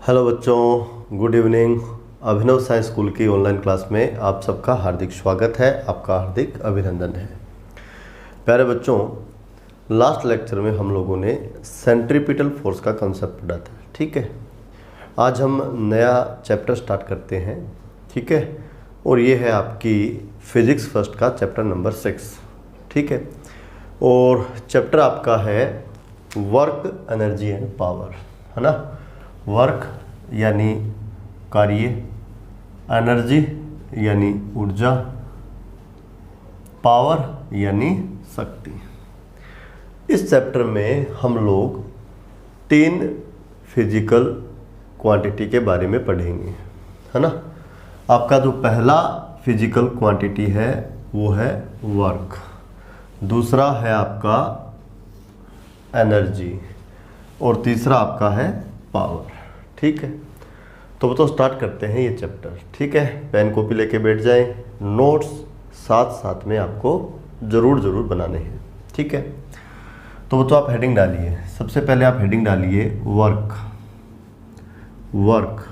Hello बच्चों, good evening. अभिनव science school की online class में आप सबका हार्दिक स्वागत है, आपका हार्दिक अभिनंदन है। प्यारे बच्चों, लास्ट लेक्चर में हम लोगों ने सेंट्रीपिटल फोर्स का कंसेप्ट पढ़ा था। ठीक है, आज हम नया चैप्टर स्टार्ट करते हैं। ठीक है, और ये है आपकी फिजिक्स फर्स्ट का चैप्टर नंबर 6। ठीक है, और चैप्टर आपका है वर्क, एनर्जी एंड पावर, है ना। वर्क यानी कार्य, एनर्जी यानी ऊर्जा, पावर यानी शक्ति। इस चैप्टर में हम लोग 3 फिजिकल क्वांटिटी के बारे में पढ़ेंगे, है ना। आपका जो पहला फिजिकल क्वांटिटी है वो है वर्क, दूसरा है आपका एनर्जी और तीसरा आपका है पावर। ठीक है, तो स्टार्ट करते हैं ये चैप्टर। ठीक है, पेन कॉपी लेके बैठ जाएं, नोट्स साथ साथ में आपको ज़रूर बनाने हैं। ठीक है, तो आप हेडिंग डालिए। सबसे पहले आप हेडिंग डालिए वर्क। वर्क,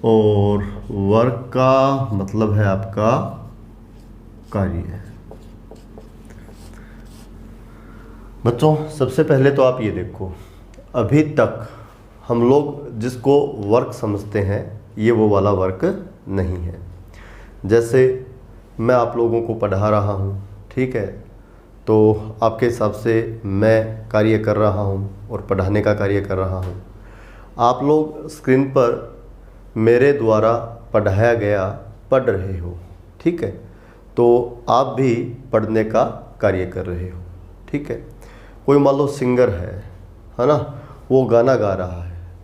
और वर्क का मतलब है आपका कार्य। बच्चों, सबसे पहले तो आप ये देखो, अभी तक हम लोग जिसको वर्क समझते हैं ये वो वाला वर्क नहीं है। जैसे मैं आप लोगों को पढ़ा रहा हूँ, ठीक है, तो आपके हिसाब से मैं कार्य कर रहा हूँ और पढ़ाने का कार्य कर रहा हूँ। आप लोग स्क्रीन पर मेरे द्वारा पढ़ाया गया पढ़ रहे हो। ठीक है, तो आप भी पढ़ने का कार्य कर रहे हो। ठीक है, कोई मान लो सिंगर है ना, वो गाना गा रहा है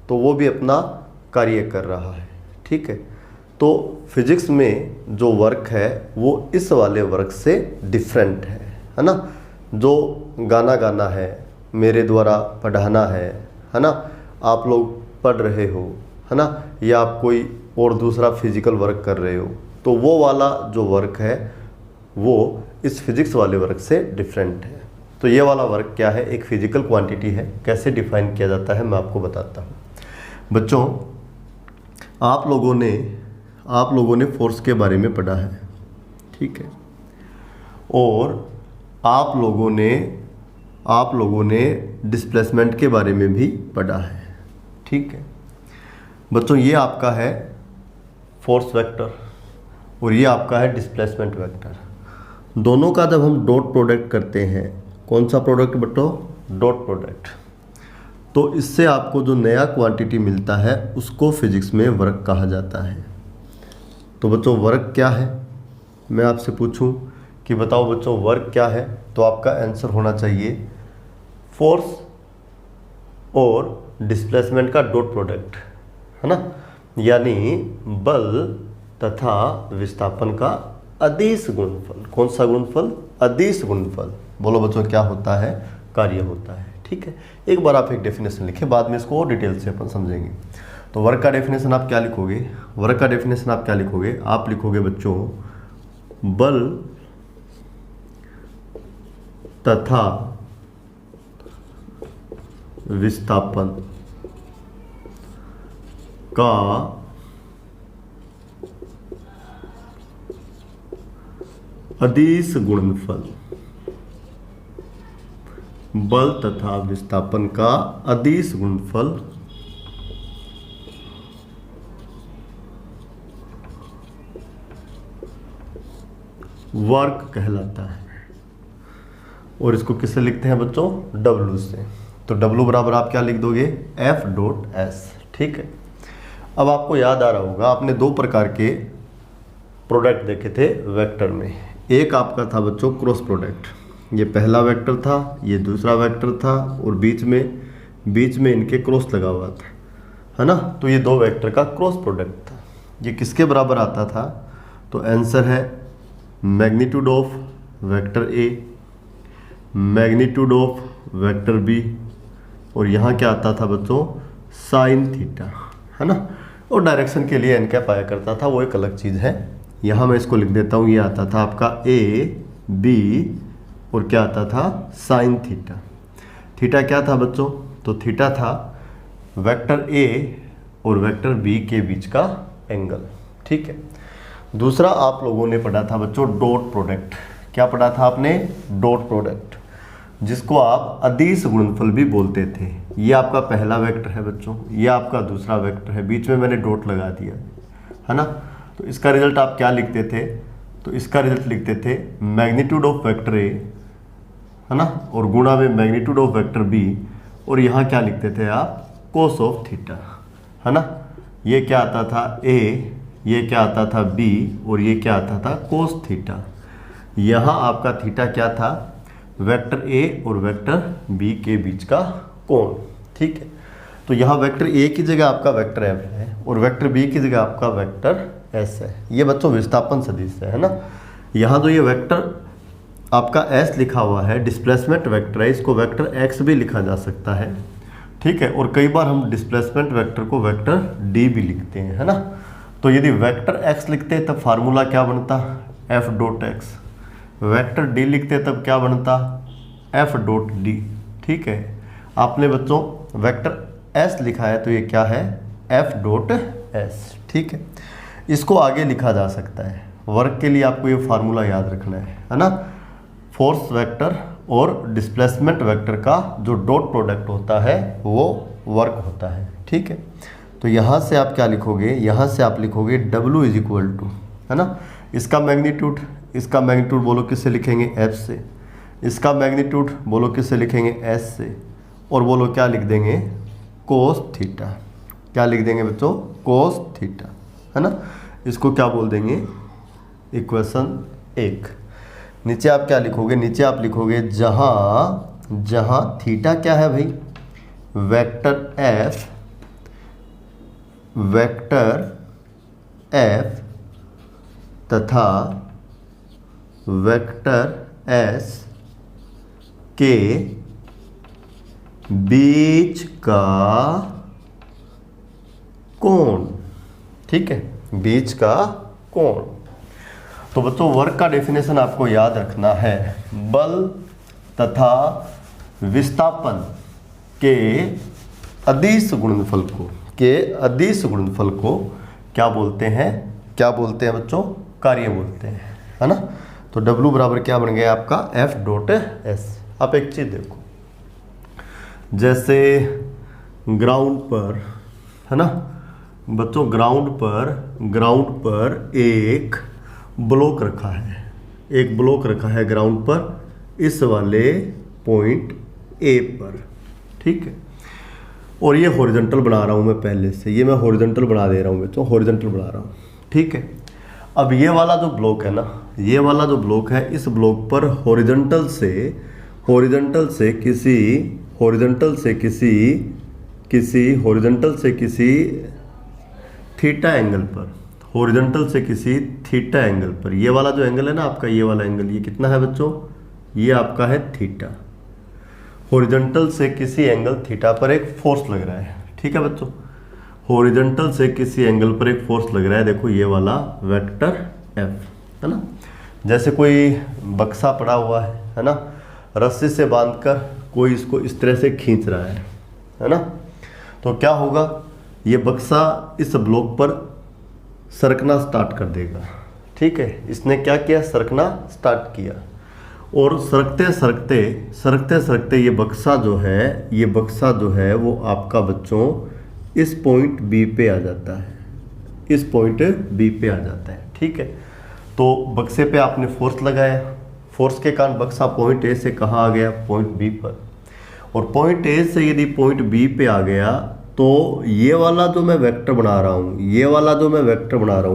तो वो भी अपना कार्य कर रहा है। ठीक है, तो फिजिक्स में जो वर्क है वो इस वाले वर्क से डिफरेंट है ना। जो गाना गाना है, मेरे द्वारा पढ़ाना है ना, आप लोग पढ़ रहे हो, है ना, या आप कोई और दूसरा फिजिकल वर्क कर रहे हो, तो वो वाला जो वर्क है वो इस फिजिक्स वाले वर्क से डिफरेंट है। तो ये वाला वर्क क्या है, एक फिजिकल क्वांटिटी है। कैसे डिफाइन किया जाता है मैं आपको बताता हूँ। बच्चों, आप लोगों ने फोर्स के बारे में पढ़ा है। ठीक है, और आप लोगों ने डिस्प्लेसमेंट के बारे में भी पढ़ा है। ठीक है बच्चों, ये आपका है फोर्स वेक्टर और ये आपका है डिस्प्लेसमेंट वेक्टर। दोनों का जब हम डॉट प्रोडक्ट करते हैं, कौन सा प्रोडक्ट बच्चों, डॉट प्रोडक्ट, तो इससे आपको जो नया क्वांटिटी मिलता है उसको फिजिक्स में वर्क कहा जाता है। तो बच्चों वर्क क्या है, मैं आपसे पूछूं कि बताओ बच्चों वर्क क्या है, तो आपका आंसर होना चाहिए फोर्स और डिस्प्लेसमेंट का डॉट प्रोडक्ट, है ना, यानी बल तथा विस्थापन का अदिश गुणनफल। कौन सा गुणनफल, अदिश गुणनफल। बोलो बच्चों क्या होता है, कार्य होता है। ठीक है, एक बार आप एक डेफिनेशन लिखें, बाद में इसको और डिटेल से अपन समझेंगे। तो वर्क का डेफिनेशन आप क्या लिखोगे, वर्क का डेफिनेशन आप क्या लिखोगे, आप लिखोगे बच्चों बल तथा विस्थापन का अदिश गुणनफल। बल तथा विस्थापन का अदिश गुणनफल वर्क कहलाता है। और इसको किससे लिखते हैं बच्चों, W से। तो W बराबर आप क्या लिख दोगे, F.S। ठीक है, अब आपको याद आ रहा होगा, आपने 2 प्रकार के प्रोडक्ट देखे थे वेक्टर में। एक आपका था बच्चों क्रॉस प्रोडक्ट, ये पहला वेक्टर था, ये दूसरा वेक्टर था, और बीच में इनके क्रॉस लगा हुआ था, है ना। तो ये 2 वेक्टर का क्रॉस प्रोडक्ट था। ये किसके बराबर आता था, तो आंसर है magnitude of vector A, magnitude of vector B, और यहाँ क्या आता था बच्चों, साइन थीटा, है ना। और डायरेक्शन के लिए एन कैप आया करता था, वो एक अलग चीज़ है। यहाँ मैं इसको लिख देता हूँ, ये आता था आपका ए बी, और क्या आता था, साइन थीटा। थीटा क्या था बच्चों, तो थीटा था वेक्टर ए और वेक्टर बी के बीच का एंगल। ठीक है। दूसरा आप लोगों ने पढ़ा था बच्चों डॉट प्रोडक्ट। क्या पढ़ा था आपने? डॉट प्रोडक्ट, जिसको आप अदिश गुणनफल भी बोलते थे। ये आपका पहला वेक्टर है बच्चों, ये आपका दूसरा वेक्टर है, बीच में मैंने डॉट लगा दिया है ना। तो इसका रिजल्ट आप क्या लिखते थे? तो इसका रिजल्ट लिखते थे मैग्नीट्यूड ऑफ वेक्टर ए, है ना, और गुणा में मैग्नीट्यूड ऑफ वेक्टर बी, और यहाँ क्या लिखते थे आप? कोस ऑफ थीटा, है ना। ये क्या आता था? ए, ये क्या आता था? बी, और ये क्या आता था? Cos theta. यहाँ आपका थीटा क्या था? वेक्टर ए और वेक्टर बी के बीच का कोण। ठीक है। तो यहाँ वेक्टर ए की जगह आपका वेक्टर एफ है और वेक्टर बी की जगह आपका वेक्टर एस है। ये बच्चों विस्थापन सदिश है ना। यहाँ जो ये वेक्टर आपका एस लिखा हुआ है डिस्प्लेसमेंट वेक्टर है, इसको वेक्टर एक्स भी लिखा जा सकता है। ठीक है। और कई बार हम डिस्प्लेसमेंट वेक्टर को वेक्टर डी भी लिखते हैं, है ना। तो यदि वेक्टर एक्स लिखते हैं तब फार्मूला क्या बनता? F dot x. Vector D लिखते तब क्या बनता? F dot D. ठीक है। आपने बच्चों वेक्टर एस लिखा है तो ये क्या है? F dot S. ठीक है। इसको आगे लिखा जा सकता है। वर्क के लिए आपको ये फार्मूला याद रखना है ना। फोर्स वेक्टर और डिस्प्लेसमेंट वेक्टर का जो डॉट प्रोडक्ट होता है वो वर्क होता है। ठीक है। तो यहाँ से आप क्या लिखोगे? यहाँ से आप लिखोगे W इज इक्वल टू, है ना, इसका मैग्नीट्यूड बोलो किससे लिखेंगे? F से। इसका मैग्नीट्यूड बोलो किससे लिखेंगे? S से। और बोलो क्या लिख देंगे? Cos theta. क्या लिख देंगे बच्चों? कोस थीटा, है ना। इसको क्या बोल देंगे? इक्वेशन 1। नीचे आप क्या लिखोगे? नीचे आप लिखोगे जहाँ थीटा क्या है भाई? वेक्टर F तथा वेक्टर S के बीच का कोण। ठीक है, बीच का कोण। तो बच्चों वर्क का डेफिनेशन आपको याद रखना है। बल तथा विस्थापन के अदिश गुणनफल को क्या बोलते हैं? क्या बोलते हैं बच्चों? कार्य बोलते हैं, है ना। तो W बराबर क्या बन गया आपका? F dot S. आप एक चीज देखो, जैसे ग्राउंड पर, है ना बच्चों, ग्राउंड पर एक ब्लॉक रखा है, ग्राउंड पर इस वाले पॉइंट ए पर। ठीक है। और ये हॉरिजॉन्टल बना रहा हूँ मैं पहले से, ये मैं हॉरिजॉन्टल बना दे रहा हूँ बच्चों, हॉरिजॉन्टल बना रहा हूँ। ठीक है। अब ये वाला जो ब्लॉक है ना, ये वाला जो ब्लॉक है, इस ब्लॉक पर हॉरिजॉन्टल से किसी थीटा एंगल पर, ये वाला जो एंगल है ना आपका, ये वाला एंगल, ये कितना है बच्चों? ये आपका है थीटा। हॉरिजॉन्टल से किसी एंगल थीटा पर एक फोर्स लग रहा है। ठीक है बच्चों, हॉरिजॉन्टल से किसी एंगल पर एक फोर्स लग रहा है। देखो ये वाला वेक्टर F, है ना। जैसे कोई बक्सा पड़ा हुआ है ना, रस्सी से बांधकर कोई इसको इस तरह से खींच रहा है ना। तो क्या होगा? ये बक्सा इस ब्लॉक पर सरकना स्टार्ट कर देगा। ठीक है। इसने क्या किया? सरकना स्टार्ट किया, और सरकते सरकते ये बक्सा जो है वो आपका बच्चों इस पॉइंट बी पे आ जाता है। ठीक है। तो बक्से पे आपने फोर्स लगाया, फोर्स के कारण बक्सा पॉइंट ए से कहाँ आ गया? पॉइंट बी पर। और पॉइंट ए से यदि पॉइंट बी पे आ गया तो ये वाला जो मैं वेक्टर बना रहा हूँ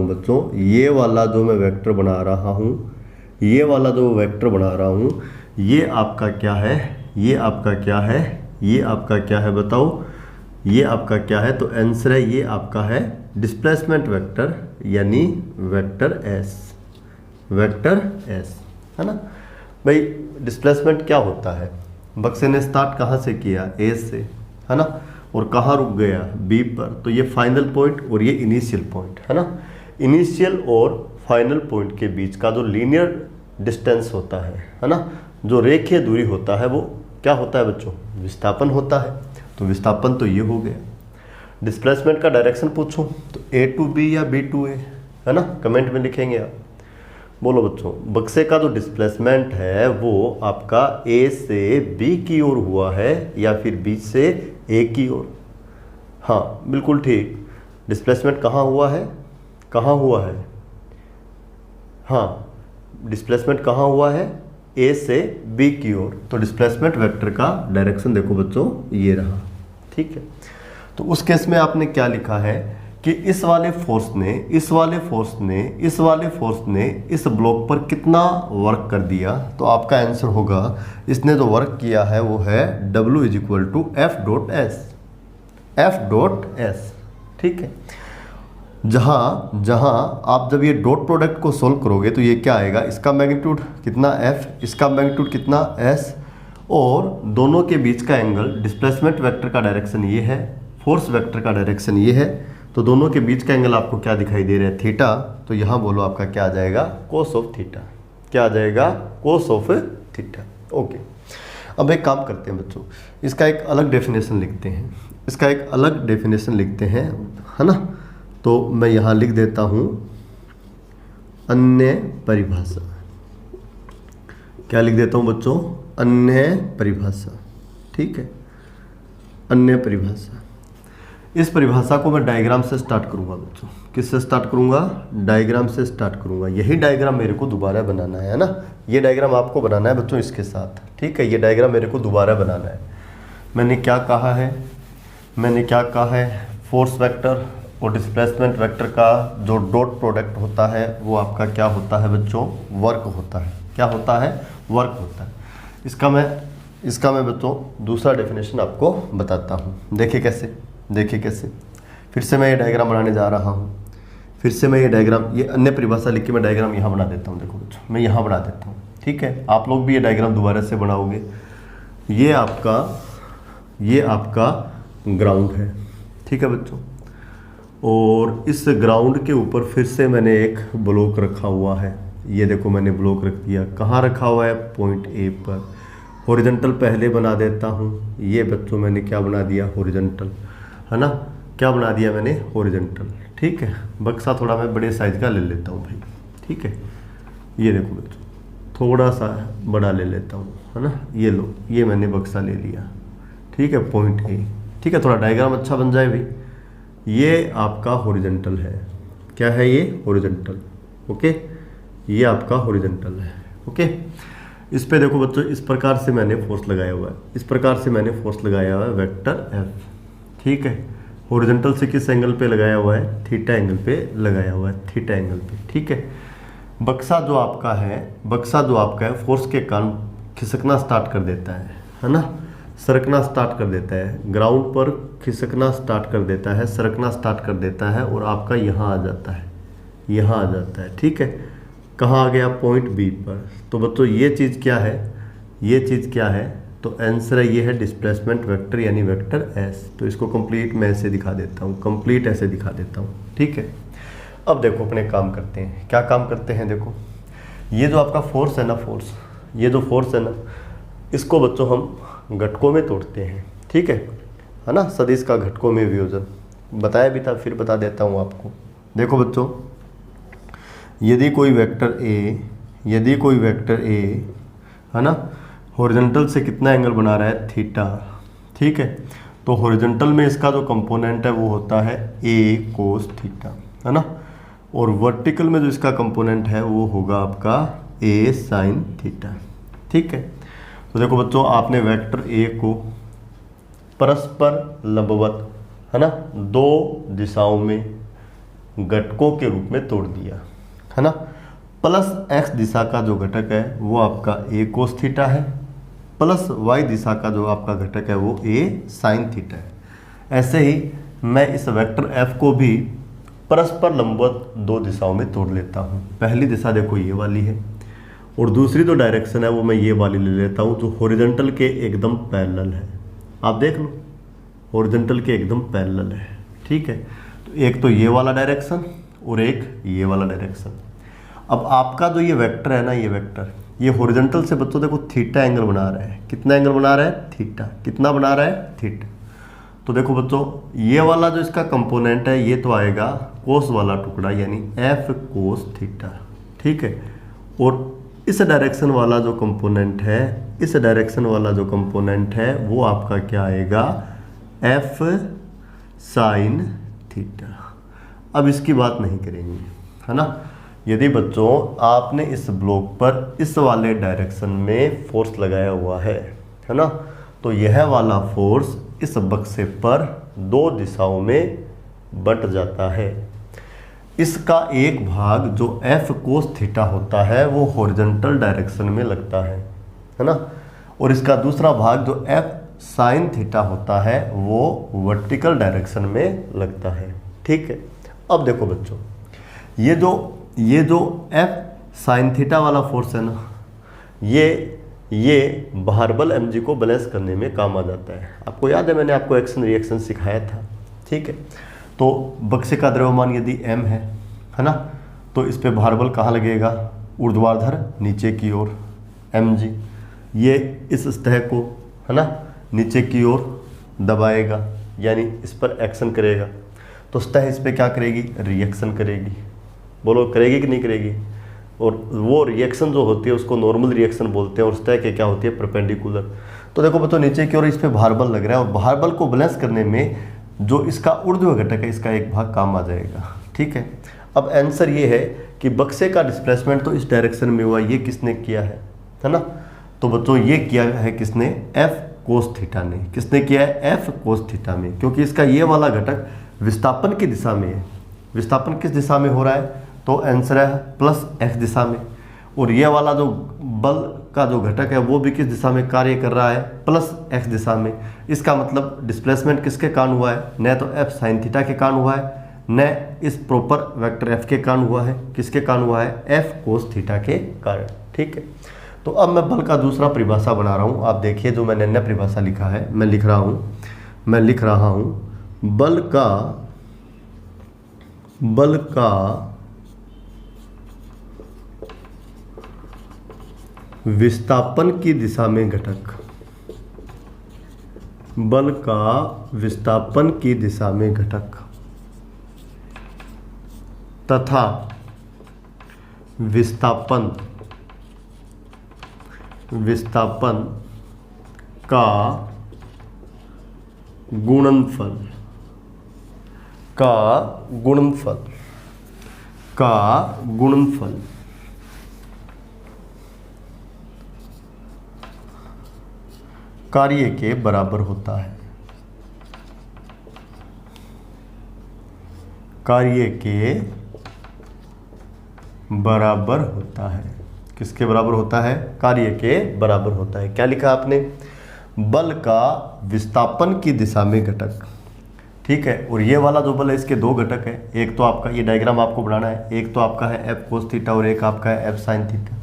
बच्चों, ये वाला जो वेक्टर बना रहा हूँ, ये आपका क्या है? बताओ, ये आपका क्या है? तो आंसर है, ये आपका है डिस्प्लेसमेंट वेक्टर, यानी वेक्टर एस, है ना भाई। डिस्प्लेसमेंट क्या होता है? बक्से ने स्टार्ट कहाँ से किया? ए से, है ना, और कहाँ रुक गया? बी पर। तो ये फाइनल पॉइंट और ये इनिशियल पॉइंट, है ना। इनिशियल और फाइनल पॉइंट के बीच का जो लीनियर डिस्टेंस होता है ना, जो रेखीय दूरी होता है, वो क्या होता है बच्चों? विस्थापन होता है। तो विस्थापन तो ये हो गया। डिस्प्लेसमेंट का डायरेक्शन पूछूं तो A to B या B to A, है ना, कमेंट में लिखेंगे आप। बोलो बच्चों, बक्से का जो डिस्प्लेसमेंट है वो आपका A से B की ओर हुआ है या फिर B से A की ओर? हाँ बिल्कुल ठीक। डिस्प्लेसमेंट कहाँ हुआ है, कहाँ हुआ है? हाँ, डिस्प्लेसमेंट कहाँ हुआ है? A से B की ओर। तो डिस्प्लेसमेंट वेक्टर का डायरेक्शन देखो बच्चों ये रहा, ठीक है। तो उस केस में आपने क्या लिखा है कि इस वाले फोर्स ने इस ब्लॉक पर कितना वर्क कर दिया, तो आपका आंसर होगा इसने जो वर्क किया है वो है W = F.S, ठीक है। जहां आप जब ये डॉट प्रोडक्ट को सोल्व करोगे तो ये क्या आएगा, इसका मैग्नीट्यूड कितना F, इसका मैग्नीट्यूड कितना S, और दोनों के बीच का एंगल, डिस्प्लेसमेंट वेक्टर का डायरेक्शन ये है, फोर्स वेक्टर का डायरेक्शन ये है, तो दोनों के बीच का एंगल आपको क्या दिखाई दे रहा है, थीटा। तो यहाँ बोलो आपका क्या आ जाएगा, कोस ऑफ थीटा। क्या आ जाएगा, कोस ऑफ थीटा। ओके, अब एक काम करते हैं बच्चों, इसका एक अलग डेफिनेशन लिखते हैं, है ना। तो मैं यहाँ लिख देता हूँ अन्य परिभाषा। क्या लिख देता हूँ बच्चों, अन्य परिभाषा, ठीक है, अन्य परिभाषा। इस परिभाषा को मैं डायग्राम से स्टार्ट करूंगा बच्चों। किससे स्टार्ट करूंगा, डायग्राम से स्टार्ट करूंगा। यही डायग्राम मेरे को दोबारा बनाना है ना, ये डायग्राम आपको बनाना है बच्चों इसके साथ, ठीक है। ये डायग्राम मेरे को दोबारा बनाना है। मैंने क्या कहा है, फोर्स वेक्टर और डिस्प्लेसमेंट वेक्टर का जो डॉट प्रोडक्ट होता है वो आपका क्या होता है बच्चों, वर्क होता है। क्या होता है, वर्क होता है। इसका मैं बच्चों दूसरा डेफिनेशन आपको बताता हूँ। देखिए कैसे, फिर से मैं ये डायग्राम बनाने जा रहा हूँ। फिर से मैं ये अन्य परिभाषा लिख के मैं डायग्राम यहाँ बना देता हूँ। देखो बच्चों, मैं यहाँ बना देता हूँ, ठीक है। आप लोग भी ये डायग्राम दोबारा से बनाओगे। ये आपका ग्राउंड है, ठीक है बच्चों, और इस ग्राउंड के ऊपर फिर से मैंने एक ब्लॉक रखा हुआ है। ये देखो मैंने ब्लॉक रख दिया, कहाँ रखा हुआ है, पॉइंट A पर। हॉरिजॉन्टल पहले बना देता हूँ। ये बच्चों मैंने क्या बना दिया, हॉरिजॉन्टल, है ना। क्या बना दिया मैंने, हॉरिजॉन्टल, ठीक है। बक्सा थोड़ा मैं बड़े साइज का ले लेता हूँ भाई, ठीक है। ये देखो बच्चों, थोड़ा सा बड़ा ले लेता हूँ, है ना। ये लो, ये मैंने बक्सा ले लिया, ठीक है, पॉइंट A, ठीक है। थोड़ा डायग्राम अच्छा बन जाए भाई। ये आपका हॉरिजॉन्टल है। क्या है ये, हॉरिजॉन्टल, ओके। ये आपका हॉरिजॉन्टल है, ओके। इस पे देखो बच्चों, इस प्रकार से मैंने फोर्स लगाया हुआ है, वेक्टर F, ठीक है। हॉरिजॉन्टल से किस एंगल पे लगाया हुआ है, थीटा एंगल पे लगाया हुआ है, थीटा एंगल पे, ठीक है। बक्सा जो आपका है फोर्स के कारण खिसकना स्टार्ट कर देता है ना, सरकना स्टार्ट कर देता है। ग्राउंड पर खिसकना स्टार्ट कर देता है, सरकना स्टार्ट कर देता है, और आपका यहाँ आ जाता है, ठीक है। कहाँ आ गया, पॉइंट B पर। तो बच्चों ये चीज़ क्या है, तो आंसर है ये है डिस्प्लेसमेंट वेक्टर यानी वेक्टर S। तो इसको कंप्लीट मैं ऐसे दिखा देता हूँ, ठीक है। अब देखो अपने काम करते हैं। क्या काम करते हैं, देखो ये जो आपका फोर्स है ना, इसको बच्चों हम घटकों में तोड़ते हैं, ठीक है ना। सदिश का घटकों में वियोजन बताया भी था, फिर बता देता हूँ आपको। देखो बच्चों, यदि कोई वेक्टर A है ना, हॉरिजॉन्टल से कितना एंगल बना रहा है, थीटा, ठीक है। तो हॉरिजॉन्टल में इसका जो कंपोनेंट है वो होता है A कोस थीटा, है ना, और वर्टिकल में जो इसका कंपोनेंट है वो होगा आपका A साइन थीटा, ठीक है। तो देखो बच्चों, आपने वेक्टर A को परस्पर लंबवत, है ना, दो दिशाओं में घटकों के रूप में तोड़ दिया, है ना। प्लस x दिशा का जो घटक है वो आपका A कोस थीटा है, प्लस y दिशा का जो आपका घटक है वो A साइन थीटा है। ऐसे ही मैं इस वेक्टर F को भी परस्पर लंबवत दो दिशाओं में तोड़ लेता हूँ। पहली दिशा देखो ये वाली है, और दूसरी जो डायरेक्शन है वो मैं ये वाली ले लेता हूँ जो हॉरिजॉन्टल के एकदम पैरेलल है। आप देख लो, हॉरिजॉन्टल के एकदम पैरेलल है, ठीक है। तो एक तो ये वाला डायरेक्शन और एक ये वाला डायरेक्शन। अब आपका जो ये वेक्टर है ना, ये हॉरिजॉन्टल से बच्चों देखो थीटा एंगल बना रहा है। कितना एंगल बना रहा है, थीटा। कितना बना रहा है, थीटा। तो देखो बच्चों, ये वाला जो इसका कंपोनेंट है ये तो आएगा कोस वाला टुकड़ा यानी एफ कोस थीटा, ठीक है। और इस डायरेक्शन वाला जो कंपोनेंट है, इस डायरेक्शन वाला जो कंपोनेंट है वो आपका क्या आएगा, एफ साइन थीटा। अब इसकी बात नहीं करेंगे, है ना। यदि बच्चों आपने इस ब्लॉक पर इस वाले डायरेक्शन में फोर्स लगाया हुआ है ना, तो यह वाला फोर्स इस बक्से पर दो दिशाओं में बंट जाता है। इसका एक भाग जो एफ कोस थीटा होता है वो हॉरिजॉन्टल डायरेक्शन में लगता है ना, और इसका दूसरा भाग जो एफ साइन थीटा होता है वो वर्टिकल डायरेक्शन में लगता है, ठीक है। अब देखो बच्चों, ये जो एफ साइन थीटा वाला फोर्स है ना, ये बाहर बल mg को बैलेंस करने में काम आ जाता है। आपको याद है मैंने आपको एक्शन रिएक्शन सिखाया था, ठीक है। तो बक्से का द्रव्यमान यदि m है ना, तो इस पे भार बल कहाँ लगेगा, ऊर्ध्वाधर नीचे की ओर mg, ये इस सतह को है ना नीचे की ओर दबाएगा यानी इस पर एक्शन करेगा, तो सतह इस पे क्या करेगी, रिएक्शन करेगी। बोलो करेगी कि नहीं करेगी। और वो रिएक्शन जो होती है उसको नॉर्मल रिएक्शन बोलते हैं, और सतह के क्या होती है, परपेंडिकुलर। तो देखो बच्चों, नीचे की ओर इस पे भार बल लग रहा है और भार बल को बैलेंस करने में जो इसका ऊर्ध्व घटक है इसका एक भाग काम आ जाएगा, ठीक है। अब आंसर ये है कि बक्से का डिस्प्लेसमेंट तो इस डायरेक्शन में हुआ, ये किसने किया है ना। तो बच्चों ये किया है किसने, एफ कोस थीटा ने। किसने किया है, एफ कोस थीटा में, क्योंकि इसका ये वाला घटक विस्थापन की दिशा में है। विस्थापन किस दिशा में हो रहा है, तो आंसर है प्लस एक्स दिशा में। और ये वाला जो बल का जो घटक है वो भी किस दिशा में कार्य कर रहा है, प्लस एक्स दिशा में। इसका मतलब डिस्प्लेसमेंट किसके कारण हुआ है, न तो एफ साइन थीटा के कारण हुआ है, न इस प्रॉपर वेक्टर एफ के कारण हुआ है, किसके कारण हुआ है, एफ कोस थीटा के कारण, ठीक है। तो अब मैं बल का दूसरा परिभाषा बना रहा हूँ। आप देखिए जो मैंने अन्य परिभाषा लिखा है, मैं लिख रहा हूँ बल का विस्थापन की दिशा में घटक, बल का विस्थापन की दिशा में घटक तथा विस्थापन का गुणनफल कार्य के बराबर होता है। कार्य के बराबर होता है। किसके बराबर होता है, कार्य के बराबर होता है। क्या लिखा आपने, बल का विस्थापन की दिशा में घटक, ठीक है। और ये वाला जो बल है इसके दो घटक है, एक तो आपका ये डायग्राम आपको बनाना है, एक तो आपका है एफ कोस थीटा और एक आपका है एफ साइन थीटा।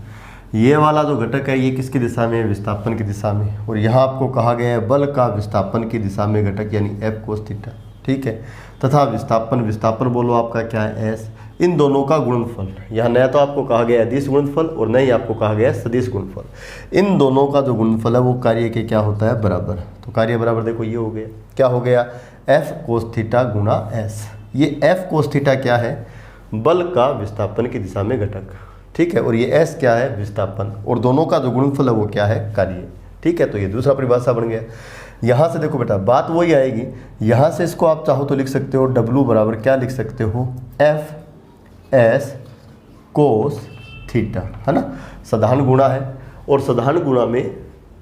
ये वाला जो घटक है ये किसकी दिशा में है, विस्थापन की दिशा में। और यहाँ आपको कहा गया है बल का विस्थापन की दिशा में घटक यानी एफ कोस थीटा, ठीक है। तथा विस्थापन बोलो आपका क्या है, एस। इन दोनों का गुणनफल, यहाँ नया तो आपको कहा गया अदिश गुणनफल और नई आपको कहा गया सदिश गुणनफल। इन दोनों का जो गुणनफल है वो कार्य के क्या होता है, बराबर। तो कार्य बराबर देखो ये हो गया, क्या हो गया, एफ कोस थीटा गुणा एस। ये एफ कोस थीटा क्या है, बल का विस्थापन की दिशा में घटक, ठीक है। और ये एस क्या है, विस्थापन। और दोनों का जो गुणनफल है वो क्या है, कार्य, ठीक है। तो ये दूसरा परिभाषा बन गया। यहाँ से देखो बेटा बात वही आएगी, यहाँ से इसको आप चाहो तो लिख सकते हो W बराबर क्या लिख सकते हो, एफ एस कोस थीटा, है ना। साधारण गुणा है और साधारण गुणा में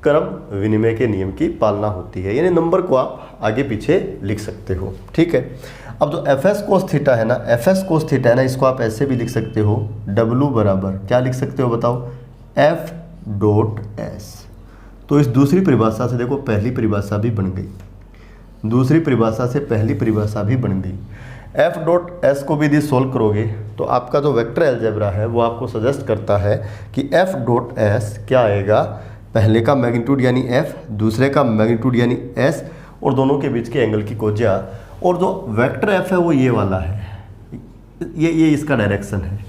क्रम विनिमय के नियम की पालना होती है, यानी नंबर को आप आगे पीछे लिख सकते हो, ठीक है। अब जो एफ एस कोस थीटा है ना, एफ एस कोस थीटा है ना, इसको आप ऐसे भी लिख सकते हो, W बराबर क्या लिख सकते हो बताओ, एफ डॉट एस। तो इस दूसरी परिभाषा से देखो पहली परिभाषा भी बन गई, दूसरी परिभाषा से पहली परिभाषा भी बन गई। एफ डॉट एस को भी यदि सोल्व करोगे तो आपका जो वेक्टर अलजेब्रा है वो आपको सजेस्ट करता है कि एफ डॉट एस क्या आएगा, पहले का मैग्नीट्यूड यानी एफ, दूसरे का मैग्नीट्यूड यानी एस, और दोनों के बीच के एंगल की कोज्या। और जो वेक्टर एफ है वो ये वाला है, ये इसका डायरेक्शन है।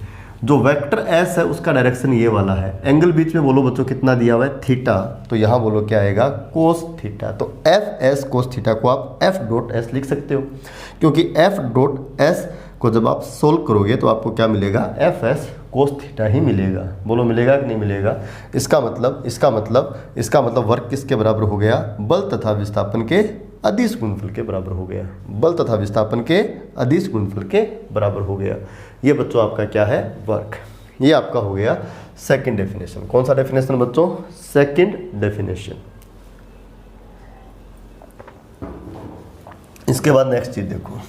जो वेक्टर एस है उसका डायरेक्शन ये वाला है, एंगल बीच में बोलो बच्चों कितना दिया हुआ है, थीटा, तो यहाँ बोलो क्या आएगा, कोस थीटा। तो एफ एस कोस थीटा को आप एफ डॉट एस लिख सकते हो, क्योंकि एफ डॉट एस को जब आप सोल्व करोगे तो आपको क्या मिलेगा, एफ एस कोस थीटा ही मिलेगा। बोलो मिलेगा कि नहीं मिलेगा। इसका मतलब वर्क किसके बराबर हो गया, बल तथा विस्थापन के अदिश गुणनफल के बराबर हो गया। बल तथा विस्थापन के अदिश गुणनफल के बराबर हो गया। ये बच्चों आपका क्या है, वर्क। ये आपका हो गया सेकंड डेफिनेशन। कौन सा डेफिनेशन बच्चों, सेकंड डेफिनेशन। इसके बाद नेक्स्ट चीज देखो,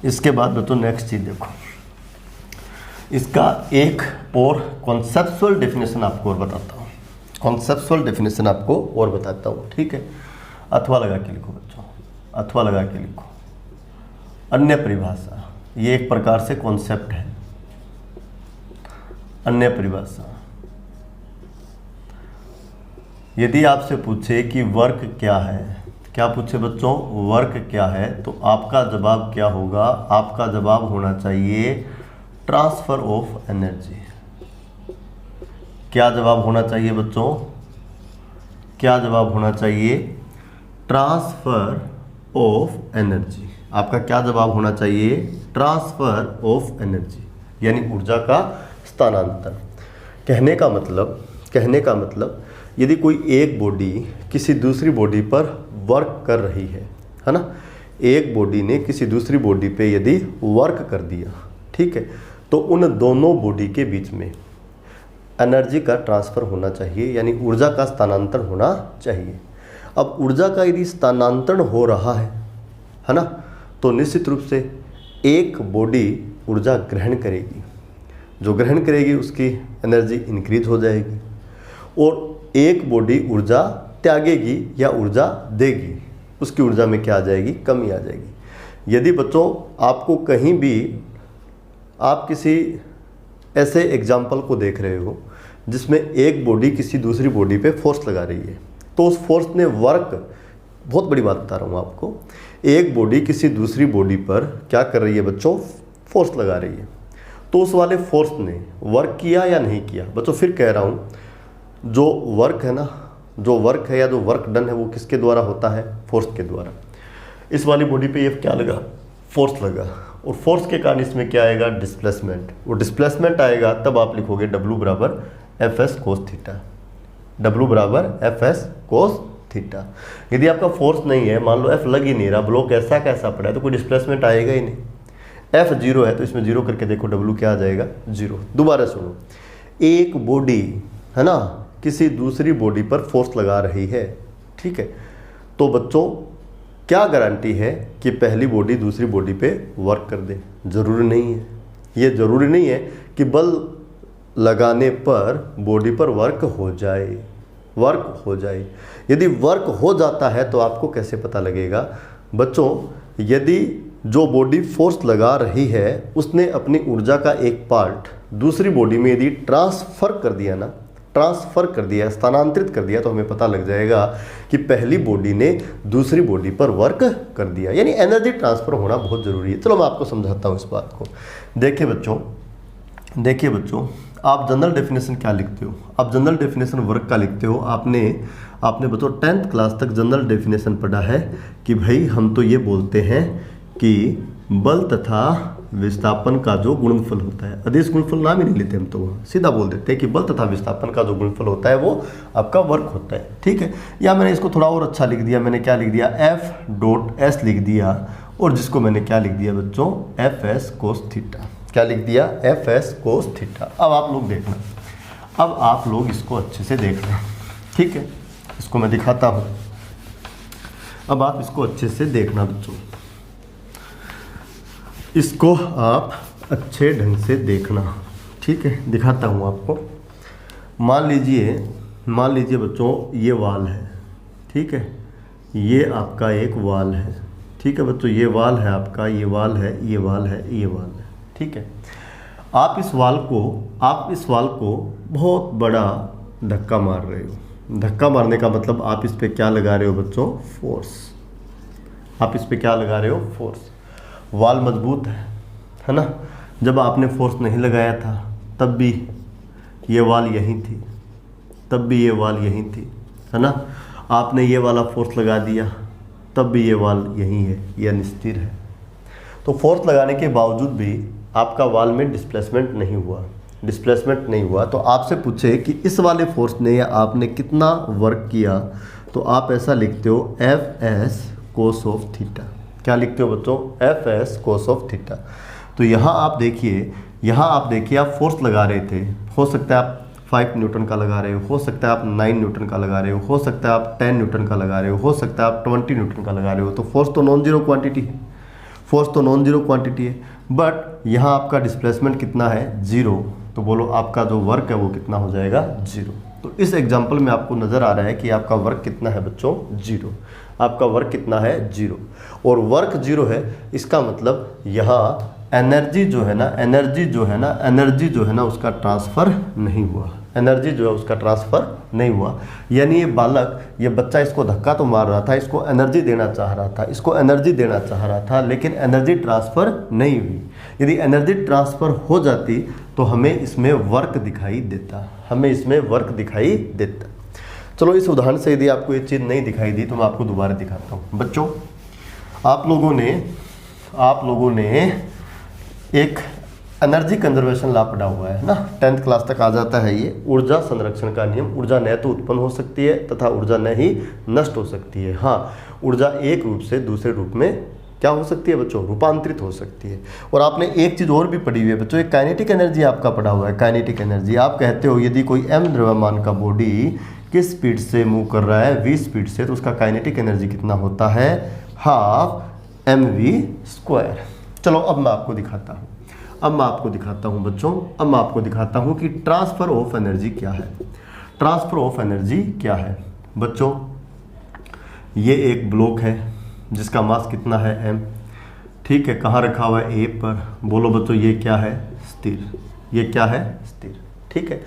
इसके बाद बच्चों नेक्स्ट चीज देखो, इसका एक और कॉन्सेप्चुअल डेफिनेशन आपको और बताता हूँ, कॉन्सेप्चुअल डेफिनेशन आपको और बताता हूँ, ठीक है। अथवा लगा के लिखो बच्चों, अथवा लगा के लिखो। अन्य परिभाषा, ये एक प्रकार से कॉन्सेप्ट है। अन्य परिभाषा, यदि आपसे पूछे कि वर्क क्या है, क्या पूछे बच्चों, वर्क क्या है, तो आपका जवाब क्या होगा, आपका जवाब होना चाहिए ट्रांसफर ऑफ एनर्जी। क्या जवाब होना चाहिए बच्चों, क्या जवाब होना चाहिए, ट्रांसफर ऑफ एनर्जी। आपका क्या जवाब होना चाहिए, ट्रांसफर ऑफ एनर्जी, यानी ऊर्जा का स्थानांतरण। कहने का मतलब यदि कोई एक बॉडी किसी दूसरी बॉडी पर वर्क कर रही है ना, एक बॉडी ने किसी दूसरी बॉडी पे यदि वर्क कर दिया, ठीक है, तो उन दोनों बॉडी के बीच में एनर्जी का ट्रांसफ़र होना चाहिए, यानी ऊर्जा का स्थानांतरण होना चाहिए। अब ऊर्जा का यदि स्थानांतरण हो रहा है ना, तो निश्चित रूप से एक बॉडी ऊर्जा ग्रहण करेगी, जो ग्रहण करेगी उसकी एनर्जी इंक्रीज हो जाएगी, और एक बॉडी ऊर्जा त्यागेगी या ऊर्जा देगी, उसकी ऊर्जा में क्या आ जाएगी, कमी आ जाएगी। यदि बच्चों आपको कहीं भी आप किसी ऐसे एग्जाम्पल को देख रहे हो जिसमें एक बॉडी किसी दूसरी बॉडी पे फोर्स लगा रही है, तो उस फोर्स ने वर्क, बहुत बड़ी बात बता रहा हूँ आपको, एक बॉडी किसी दूसरी बॉडी पर क्या कर रही है बच्चों, फोर्स लगा रही है, तो उस वाले फोर्स ने वर्क किया या नहीं किया। बच्चों फिर कह रहा हूँ, जो वर्क है ना, जो वर्क है या जो वर्क डन है वो किसके द्वारा होता है, फोर्स के द्वारा। इस वाली बॉडी पे ये क्या लगा, फोर्स लगा, और फोर्स के कारण इसमें क्या आएगा, डिस्प्लेसमेंट। वो डिस्प्लेसमेंट आएगा तब आप लिखोगे W बराबर F S cos theta, W बराबर एफ एस कोस थीटा। यदि आपका फोर्स नहीं है, मान लो F लग ही नहीं रहा, ब्लॉक ऐसा कैसा पड़ा है, तो कोई डिस्प्लेसमेंट आएगा ही नहीं। F 0 है तो इसमें 0 करके देखो W क्या आ जाएगा, 0। दोबारा सुनो, एक बॉडी है ना किसी दूसरी बॉडी पर फोर्स लगा रही है, ठीक है, तो बच्चों क्या गारंटी है कि पहली बॉडी दूसरी बॉडी पे वर्क कर दे, जरूरी नहीं है। ये जरूरी नहीं है कि बल लगाने पर बॉडी पर वर्क हो जाए, यदि वर्क हो जाता है तो आपको कैसे पता लगेगा बच्चों, यदि जो बॉडी फोर्स लगा रही है उसने अपनी ऊर्जा का एक पार्ट दूसरी बॉडी में यदि ट्रांसफ़र कर दिया, स्थानांतरित कर दिया, तो हमें पता लग जाएगा कि पहली बॉडी ने दूसरी बॉडी पर वर्क कर दिया, यानी एनर्जी ट्रांसफ़र होना बहुत ज़रूरी है। चलो मैं आपको समझाता हूँ इस बात को। देखिए बच्चों, आप जनरल डेफिनेशन क्या लिखते हो, आप जनरल डेफिनेशन वर्क का लिखते हो। आपने बच्चों 10th क्लास तक जनरल डेफिनेशन पढ़ा है कि भाई हम तो ये बोलते हैं कि बल तथा विस्थापन का जो गुणनफल होता है, अदिश गुणनफल नाम ही नहीं लेते हम, तो वहाँ सीधा बोल देते हैं कि बल तथा विस्थापन का जो गुणनफल होता है वो आपका वर्क होता है, ठीक है। या मैंने इसको थोड़ा और अच्छा लिख दिया, मैंने क्या लिख दिया, एफ डॉट एस लिख दिया, और जिसको मैंने क्या लिख दिया बच्चों, एफ एस कोस थीटा। क्या लिख दिया, एफ एस कोस थीटा। अब आप लोग देखना, अब आप लोग इसको अच्छे से देखना, ठीक है, इसको मैं दिखाता हूँ। अब आप इसको अच्छे से देखना बच्चों, इसको आप अच्छे ढंग से देखना, ठीक है, दिखाता हूँ आपको। मान लीजिए बच्चों ये वाल है, ठीक है, ये आपका एक वाल है, ठीक है बच्चों, ये वाल है आपका, ये वाल है, ये वाल है, ये वाल है, ठीक है। आप इस वाल को बहुत बड़ा धक्का मार रहे हो। धक्का मारने का मतलब आप इस पे क्या लगा रहे हो बच्चों, फोर्स। आप इस पे क्या लगा रहे हो, फोर्स। वाल मजबूत है ना, जब आपने फोर्स नहीं लगाया था तब भी ये वाल यहीं थी, तब भी ये वाल यहीं थी, है ना। आपने ये वाला फोर्स लगा दिया तब भी ये वाल यहीं है, ये अनिस्थिर है। तो फोर्स लगाने के बावजूद भी आपका वाल में डिस्प्लेसमेंट नहीं हुआ, डिस्प्लेसमेंट नहीं हुआ। तो आपसे पूछे कि इस वाले फोर्स ने या आपने कितना वर्क किया, तो आप ऐसा लिखते हो F S cos of theta. क्या लिखते हो बच्चों? F S cos of theta. तो यहाँ आप देखिए, आप फोर्स लगा रहे थे, हो सकता है आप 5 न्यूटन का लगा रहे हो सकता है आप 9 न्यूटन का लगा रहे हो सकता है आप 10 न्यूटन का लगा रहे हो सकता है आप 20 न्यूटन का लगा रहे हो। तो फोर्स तो नॉन जीरो क्वांटिटी है, फोर्स तो नॉन जीरो क्वांटिटी है, बट यहाँ आपका डिस्प्लेसमेंट कितना है? जीरो। तो बोलो आपका जो वर्क है वो कितना हो जाएगा? जीरो। तो इस एग्जाम्पल में आपको नज़र आ रहा है कि आपका वर्क कितना है बच्चों? जीरो। आपका वर्क कितना है? जीरो। और वर्क जीरो है, इसका मतलब यहाँ एनर्जी जो है ना उसका ट्रांसफ़र नहीं हुआ, एनर्जी जो है उसका ट्रांसफ़र नहीं हुआ। यानी ये बालक, ये बच्चा इसको धक्का तो मार रहा था, इसको एनर्जी देना चाह रहा था, लेकिन एनर्जी ट्रांसफ़र नहीं हुई। यदि एनर्जी ट्रांसफ़र हो जाती तो हमें इसमें वर्क दिखाई देता, चलो इस उदाहरण से यदि आपको ये चीज़ नहीं दिखाई दी तो मैं आपको दोबारा दिखाता हूँ। बच्चों, आप लोगों ने एक एनर्जी कंजर्वेशन लॉ पढ़ा हुआ है ना, 10th क्लास तक आ जाता है ये, ऊर्जा संरक्षण का नियम। ऊर्जा न तो उत्पन्न हो सकती है तथा ऊर्जा न ही नष्ट हो सकती है। हाँ, ऊर्जा एक रूप से दूसरे रूप में क्या हो सकती है बच्चों? रूपांतरित हो सकती है। और आपने एक चीज़ और भी पढ़ी हुई है बच्चों, एक काइनेटिक एनर्जी आपका पढ़ा हुआ है। काइनेटिक एनर्जी आप कहते हो यदि कोई m द्रव्यमान का बॉडी किस स्पीड से मूव कर रहा है? v स्पीड से, तो उसका काइनेटिक एनर्जी कितना होता है? Half mv²। चलो अब मैं आपको दिखाता हूँ बच्चों, कि ट्रांसफ़र ऑफ एनर्जी क्या है। ट्रांसफ़र ऑफ एनर्जी क्या है बच्चों? ये एक ब्लॉक है जिसका मास कितना है? m। ठीक है, कहाँ रखा हुआ है? a पर। बोलो बच्चों, ये क्या है? स्थिर। ये क्या है? स्थिर। ठीक है,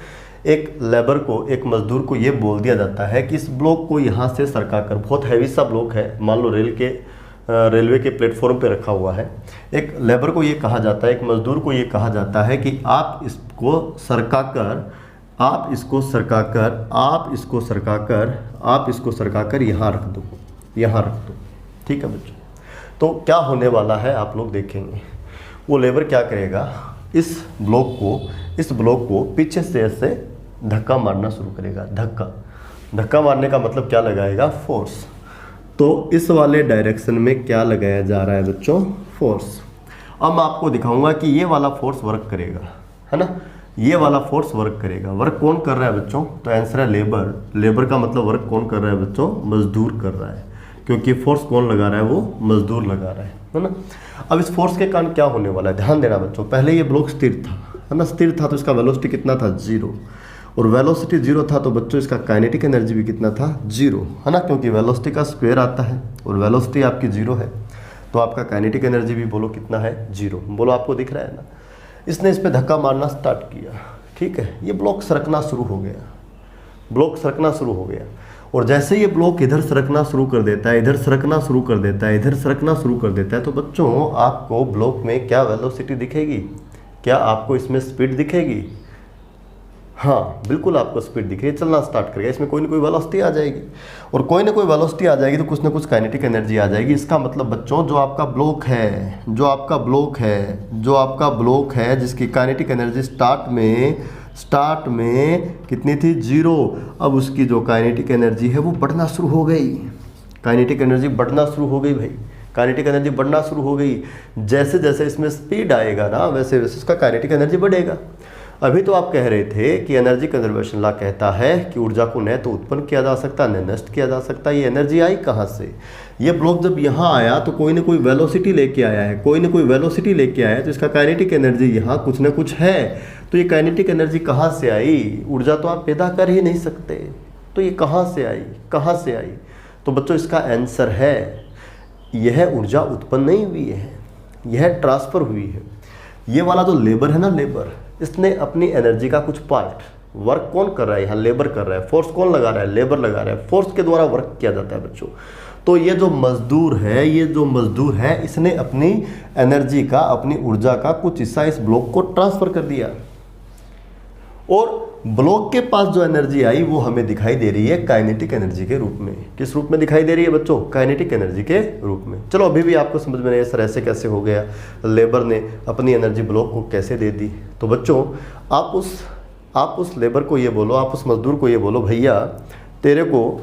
एक लेबर को, एक मजदूर को ये बोल दिया जाता है कि इस ब्लॉक को यहाँ से सरका कर, बहुत हैवी सा ब्लॉक है, मान लो रेलवे के प्लेटफॉर्म पे रखा हुआ है। एक लेबर को ये कहा जाता है, एक मजदूर को ये कहा जाता है कि आप इसको सरका कर यहाँ रख दो। ठीक है बच्चों, तो क्या होने वाला है आप लोग देखेंगे। वो लेबर क्या करेगा? इस ब्लॉक को पीछे से ऐसे धक्का मारना शुरू करेगा। धक्का मारने का मतलब क्या लगाएगा? फोर्स। तो इस वाले डायरेक्शन में क्या लगाया जा रहा है बच्चों? फोर्स। अब मैं आपको दिखाऊंगा कि ये वाला फोर्स वर्क करेगा, है ना, ये वाला फोर्स वर्क करेगा। वर्क कौन कर रहा है बच्चों? तो आंसर है लेबर। लेबर का मतलब वर्क कौन कर रहा है बच्चों? मजदूर कर रहा है, क्योंकि फोर्स कौन लगा रहा है? वो मजदूर लगा रहा है ना। अब इस फोर्स के कारण क्या होने वाला है? ध्यान देना बच्चों, पहले ये ब्लॉक स्थिर था, है ना, स्थिर था, तो इसका वेलोसिटी कितना था? जीरो। और वेलोसिटी जीरो था तो बच्चों इसका काइनेटिक एनर्जी भी कितना था? जीरो, है ना, क्योंकि वेलोसिटी का स्क्वायर आता है और वेलोसिटी आपकी जीरो है, तो आपका काइनेटिक एनर्जी भी बोलो कितना है? जीरो। बोलो, आपको दिख रहा है ना। इसने इस पर धक्का मारना स्टार्ट किया, ठीक है, ये ब्लॉक सरकना शुरू हो गया, और जैसे ये ब्लॉक इधर सरकना शुरू कर देता है, तो बच्चों आपको ब्लॉक में क्या वेलोसिटी दिखेगी? क्या आपको इसमें स्पीड दिखेगी? हाँ, बिल्कुल आपको स्पीड दिख रही है, चलना स्टार्ट करेगा। इसमें कोई ना कोई वेलोसिटी आ जाएगी, और कोई ना कोई वेलोसिटी आ जाएगी तो कुछ ना कुछ काइनेटिक एनर्जी आ जाएगी। इसका मतलब बच्चों जो आपका ब्लॉक है जिसकी काइनेटिक एनर्जी स्टार्ट में कितनी थी? जीरो। अब उसकी जो काइनेटिक एनर्जी है वो बढ़ना शुरू हो गई। काइनेटिक एनर्जी बढ़ना शुरू हो गई। जैसे जैसे इसमें स्पीड आएगा ना, वैसे वैसे इसका काइनेटिक एनर्जी बढ़ेगा। अभी तो आप कह रहे थे कि एनर्जी कंजर्वेशन लॉ कहता है कि ऊर्जा को न तो उत्पन्न किया जा सकता न नष्ट किया जा सकता। ये एनर्जी आई कहाँ से? ये ब्लॉक जब यहाँ आया तो कोई ना कोई वेलोसिटी लेके आया है, तो इसका काइनेटिक एनर्जी यहाँ कुछ ना कुछ है। तो ये काइनेटिक एनर्जी कहाँ से आई? ऊर्जा तो आप पैदा कर ही नहीं सकते, तो ये कहाँ से आई? तो बच्चों इसका आंसर है, यह ऊर्जा उत्पन्न नहीं हुई है, यह ट्रांसफ़र हुई है। ये वाला जो लेबर है ना, इसने अपनी एनर्जी का कुछ पार्ट, वर्क कौन कर रहा है? यहाँ लेबर कर रहा है। फोर्स कौन लगा रहा है? लेबर लगा रहा है। फोर्स के द्वारा वर्क किया जाता है बच्चों। तो ये जो मजदूर है इसने अपनी एनर्जी का, अपनी ऊर्जा का कुछ हिस्सा इस ब्लॉक को ट्रांसफर कर दिया, और ब्लॉक के पास जो एनर्जी आई वो हमें दिखाई दे रही है काइनेटिक एनर्जी के रूप में। किस रूप में दिखाई दे रही है बच्चों? काइनेटिक एनर्जी के रूप में। चलो अभी भी आपको समझ में नहीं है सर ऐसे कैसे हो गया, लेबर ने अपनी एनर्जी ब्लॉक को कैसे दे दी। तो बच्चों आप उस लेबर को ये बोलो, आप उस मजदूर को ये बोलो, भैया तेरे को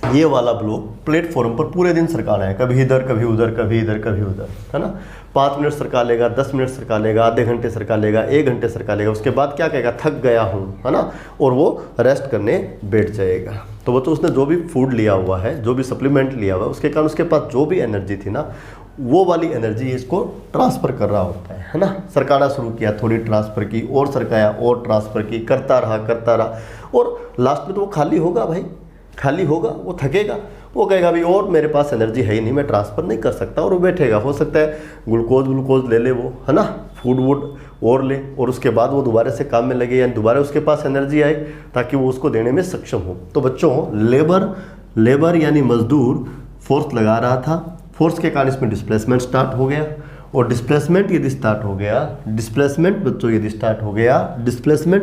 ये वाला ब्लॉक प्लेटफॉर्म पर पूरे दिन सरकाना है, कभी इधर कभी उधर, कभी इधर कभी उधर, है ना। 5 मिनट सरका लेगा, 10 मिनट सरका लेगा, आधे घंटे सरका लेगा, 1 घंटे सरका लेगा, उसके बाद क्या कहेगा? थक गया हूँ, है ना, और वो रेस्ट करने बैठ जाएगा। तो बच्चों उसने जो भी फूड लिया हुआ है, जो भी सप्लीमेंट लिया हुआ है, उसके कारण उसके पास जो भी एनर्जी थी ना, वो वाली एनर्जी इसको ट्रांसफ़र कर रहा होता है ना। सरकाना शुरू किया, थोड़ी ट्रांसफ़र की, और सरकाया, और ट्रांसफ़र की, करता रहा, और लास्ट में तो वो खाली होगा भाई, खाली होगा, वो थकेगा, वो कहेगा भाई और मेरे पास एनर्जी है ही नहीं, मैं ट्रांसफ़र नहीं कर सकता, और वो बैठेगा। हो सकता है ग्लूकोज ले ले वो, है ना, फूड वूड और ले, और उसके बाद वो दोबारा से काम में लगे, यानी दोबारा उसके पास एनर्जी आए ताकि वो उसको देने में सक्षम हो। तो बच्चों लेबर यानी मजदूर फोर्स लगा रहा था, फोर्स के कारण इसमें डिस्प्लेसमेंट स्टार्ट हो गया, और डिस्प्लेसमेंट यदि स्टार्ट हो गया, डिस्प्लेसमेंट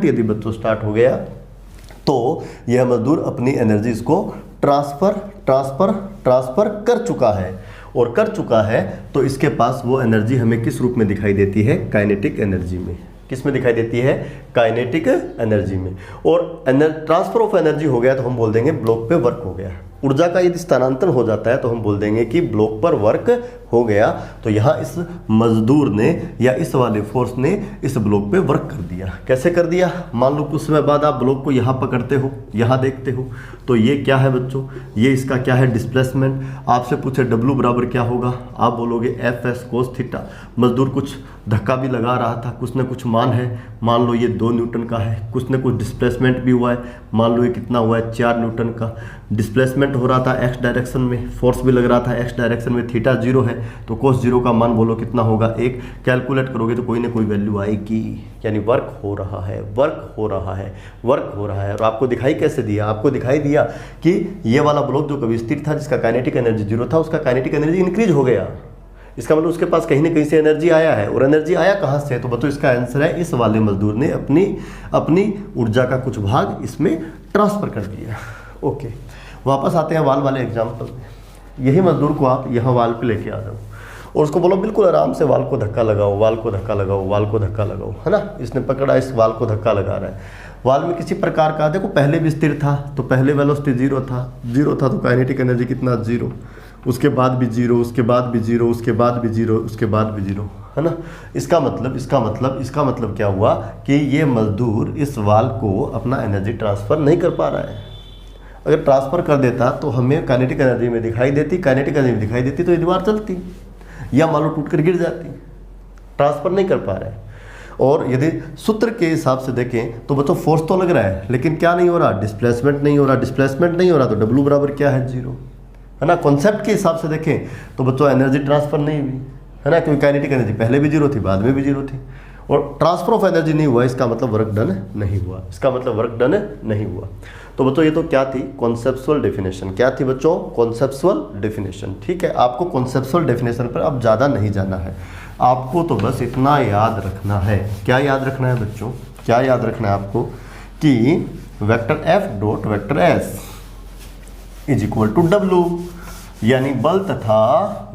यदि बच्चों स्टार्ट हो गया, तो यह मजदूर अपनी एनर्जी इसको ट्रांसफर कर चुका है, और कर चुका है तो इसके पास वो एनर्जी हमें किस रूप में दिखाई देती है? काइनेटिक एनर्जी में। किस में दिखाई देती है? काइनेटिक एनर्जी में। और ट्रांसफर ऑफ एनर्जी हो गया तो हम बोल देंगे ब्लॉक पे वर्क हो गया। ऊर्जा का यदि स्थानांतरण हो जाता है तो हम बोल देंगे कि ब्लॉक पर वर्क हो गया। तो यहाँ इस मजदूर ने या इस वाले फोर्स ने इस ब्लॉक पे वर्क कर दिया। कैसे कर दिया? मान लो कुछ समय बाद आप ब्लॉक को यहाँ पकड़ते हो, यहाँ देखते हो, तो ये क्या है बच्चों? ये इसका क्या है? डिस्प्लेसमेंट। आपसे पूछे W बराबर क्या होगा, आप बोलोगे FS cos थीटा। मजदूर कुछ धक्का भी लगा रहा था, कुछ न कुछ मान है, मान लो ये 2 न्यूटन का है, कुछ न कुछ डिस्प्लेसमेंट भी हुआ है, मान लो ये कितना हुआ है? 4 न्यूटन का। डिस्प्लेसमेंट हो रहा था x डायरेक्शन में, फोर्स भी लग रहा था x डायरेक्शन में, थीटा 0 है तो cos 0 का मान बोलो कितना होगा? 1। कैलकुलेट करोगे तो कोई ना कोई वैल्यू आएगी, यानी वर्क हो रहा है, वर्क हो रहा है, वर्क हो रहा है। और आपको दिखाई कैसे दिया? आपको दिखाई दिया कि ये वाला ब्लॉक जो कभी स्थिर था, जिसका काइनेटिक एनर्जी 0 था, उसका काइनेटिक एनर्जी इंक्रीज हो गया। इसका मतलब उसके पास कहीं ना कहीं से एनर्जी आया है। और एनर्जी आया कहाँ से? तो बताओ, इसका आंसर है इस वाले मजदूर ने अपनी ऊर्जा का कुछ भाग इसमें ट्रांसफर कर दिया। ओके, वापस आते हैं वाल वाले एग्जाम्पल में। यही मजदूर को आप यहाँ वाल पे लेके आ जाओ और उसको बोलो बिल्कुल आराम से वाल को धक्का लगाओ, वाल को धक्का लगाओ, वाल को धक्का लगाओ, है ना। इसने पकड़ा, इस वाल को धक्का लगा रहा है। वाल में किसी प्रकार का, देखो पहले भी स्थिर था तो पहले वेलोसिटी 0 था तो काइनेटिक एनर्जी कितना? 0। उसके बाद भी 0, उसके बाद भी 0, उसके बाद भी 0, उसके बाद भी 0, है ना। इसका मतलब क्या हुआ कि ये मजदूर इस वाल को अपना एनर्जी ट्रांसफ़र नहीं कर पा रहा है। अगर ट्रांसफ़र कर देता तो हमें काइनेटिक एनर्जी में दिखाई देती, काइनेटिक एनर्जी में दिखाई देती तो ये दीवार चलती या मान लो टूट कर गिर जाती। ट्रांसफ़र नहीं कर पा रहा है। और यदि सूत्र के हिसाब से देखें तो बच्चों फोर्स तो लग रहा है, लेकिन क्या नहीं हो रहा? डिस्प्लेसमेंट नहीं हो रहा। डिस्प्लेसमेंट नहीं हो रहा तो W बराबर क्या है? 0, है ना। कॉन्सेप्ट के हिसाब से देखें तो बच्चों एनर्जी ट्रांसफ़र नहीं हुई, है ना, क्योंकि काइनेटिक एनर्जी पहले भी 0 थी, बाद में भी 0 थी, और ट्रांसफर ऑफ एनर्जी नहीं हुआ। इसका मतलब वर्क डन नहीं हुआ, इसका मतलब वर्क डन नहीं हुआ। तो बच्चों ये तो क्या थी? Conceptual definition. क्या थी बच्चों? Conceptual definition. ठीक है, आपको कॉन्सेप्चुअल डेफिनेशन पर अब ज़्यादा नहीं जाना है, आपको तो बस इतना याद रखना है। क्या याद रखना है बच्चों? क्या याद रखना है आपको कि vector F dot vector S is equal to W, यानी बल तथा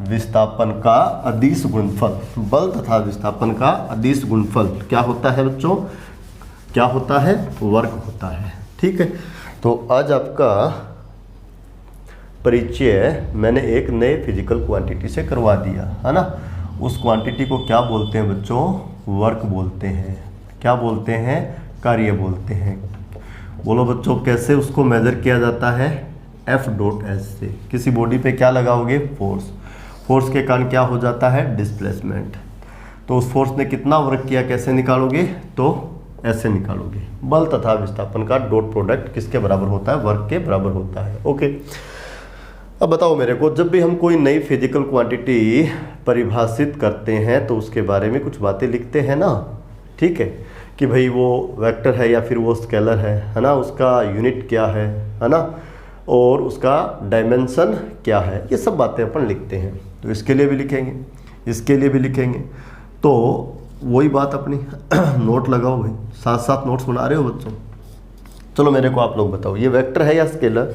विस्थापन का अदिश गुणनफल। बल तथा विस्थापन का अदिश गुणनफल क्या होता है बच्चों? क्या होता है? वर्क होता है। ठीक है, तो आज आपका परिचय मैंने एक नए फिजिकल क्वांटिटी से करवा दिया, है ना। उस क्वांटिटी को क्या बोलते हैं बच्चों? वर्क बोलते हैं। क्या बोलते हैं? कार्य बोलते हैं। बोलो बच्चों, कैसे उसको मेजर किया जाता है? F डॉट S से। किसी बॉडी पे क्या लगाओगे? फोर्स। फोर्स के कारण क्या हो जाता है? डिस्प्लेसमेंट। तो उस फोर्स ने कितना वर्क किया कैसे निकालोगे? तो ऐसे निकालोगे। बल तथा विस्थापन का डॉट प्रोडक्ट किसके बराबर होता है? वर्क के बराबर होता है। ओके, अब बताओ मेरे को, जब भी हम कोई नई फिजिकल क्वांटिटी परिभाषित करते हैं तो उसके बारे में कुछ बातें लिखते हैं ना। ठीक है, कि भाई वो वेक्टर है या फिर वो स्केलर है ना, उसका यूनिट क्या है ना, और उसका डायमेंशन क्या है, ये सब बातें अपन लिखते हैं। तो इसके लिए भी लिखेंगे, इसके लिए भी लिखेंगे। तो वही बात अपनी नोट लगाओ भाई, साथ साथ नोट्स बना रहे हो बच्चों। चलो मेरे को आप लोग बताओ, ये वेक्टर है या स्केलर,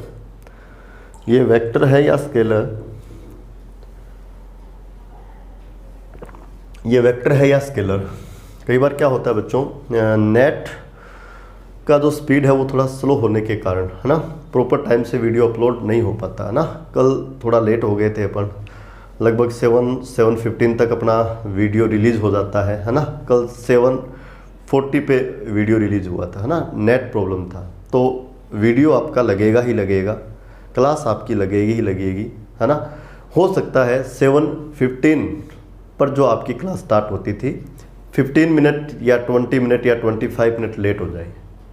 ये वेक्टर है या स्केलर, ये वेक्टर है या स्केलर। कई बार क्या होता है बच्चों, नेट का जो स्पीड है वो थोड़ा स्लो होने के कारण, है ना, प्रॉपर टाइम से वीडियो अपलोड नहीं हो पाता है ना। कल थोड़ा लेट हो गए थे अपन, लगभग 7:15 तक अपना वीडियो रिलीज हो जाता है ना। कल 7:40 पे वीडियो रिलीज हुआ था, है ना, नेट प्रॉब्लम था। तो वीडियो आपका लगेगा ही लगेगा, क्लास आपकी लगेगी ही लगेगी, है ना। हो सकता है 7:15 पर जो आपकी क्लास स्टार्ट होती थी 15 मिनट या 20 मिनट या 25 मिनट लेट हो जाए,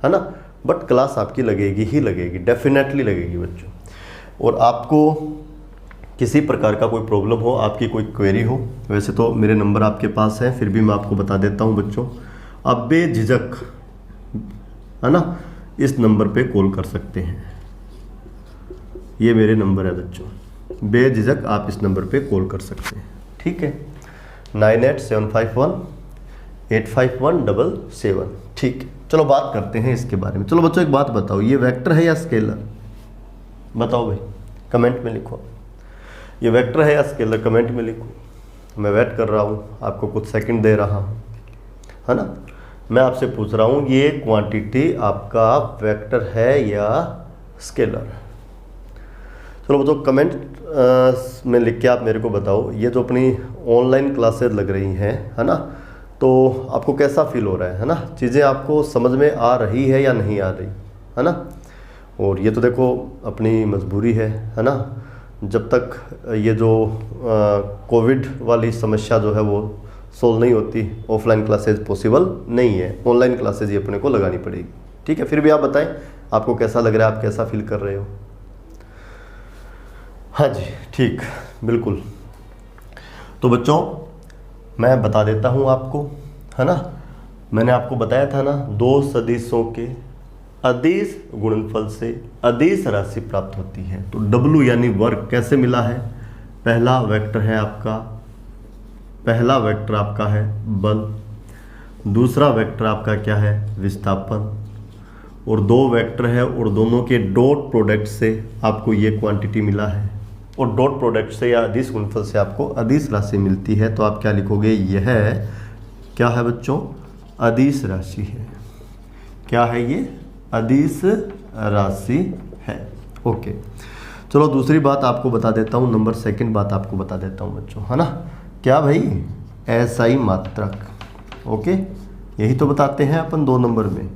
है ना, बट क्लास आपकी लगेगी ही लगेगी, डेफिनेटली लगेगी बच्चों। और आपको किसी प्रकार का कोई प्रॉब्लम हो, आपकी कोई क्वेरी हो, वैसे तो मेरे नंबर आपके पास है, फिर भी मैं आपको बता देता हूँ बच्चों, आप बेझिझक, है ना, इस नंबर पे कॉल कर सकते हैं। ये मेरे नंबर है बच्चों, बेझिझक आप इस नंबर पे कॉल कर सकते हैं, ठीक है। 9875185177, ठीक है। चलो बात करते हैं इसके बारे में। चलो बच्चों एक बात बताओ, ये वेक्टर है या स्केलर, बताओ भाई, कमेंट में लिखो। ये वेक्टर है या स्केलर, कमेंट में लिखो। मैं वेट कर रहा हूँ, आपको कुछ सेकंड दे रहा हूँ, है ना। मैं आपसे पूछ रहा हूँ, ये क्वांटिटी आपका वेक्टर है या स्केलर। चलो बच्चों कमेंट में लिख के आप मेरे को बताओ, ये जो अपनी ऑनलाइन क्लासेस लग रही हैं, है ना, तो आपको कैसा फील हो रहा है ना, चीज़ें आपको समझ में आ रही है या नहीं आ रही, है ना। और ये तो देखो अपनी मजबूरी है ना, जब तक ये जो कोविड वाली समस्या जो है वो सोल्व नहीं होती, ऑफलाइन क्लासेस पॉसिबल नहीं है, ऑनलाइन क्लासेस ही अपने को लगानी पड़ेगी, ठीक है। फिर भी आप बताएं आपको कैसा लग रहा है, आप कैसा फील कर रहे हो। हाँ जी ठीक, बिल्कुल। तो बच्चों मैं बता देता हूँ आपको, है ना, मैंने आपको बताया था ना, दो सदिशों के अदिश गुणनफल से अदिश राशि प्राप्त होती है। तो W यानी वर्ग कैसे मिला है, पहला वेक्टर है आपका, पहला वेक्टर आपका है बल, दूसरा वेक्टर आपका क्या है विस्थापन, और दो वेक्टर है और दोनों के डॉट प्रोडक्ट से आपको ये क्वांटिटी मिला है, और डॉट प्रोडक्ट से या अदिश गुणनफल से आपको अदिश राशि मिलती है। तो आप क्या लिखोगे, यह क्या है बच्चों, अदिश राशि है। क्या है ये, अदिश राशि है। ओके चलो दूसरी बात आपको बता देता हूँ, नंबर सेकंड बात आपको बता देता हूँ बच्चों, है ना। क्या भाई, एसआई मात्रक। ओके यही तो बताते हैं अपन 2 नंबर में।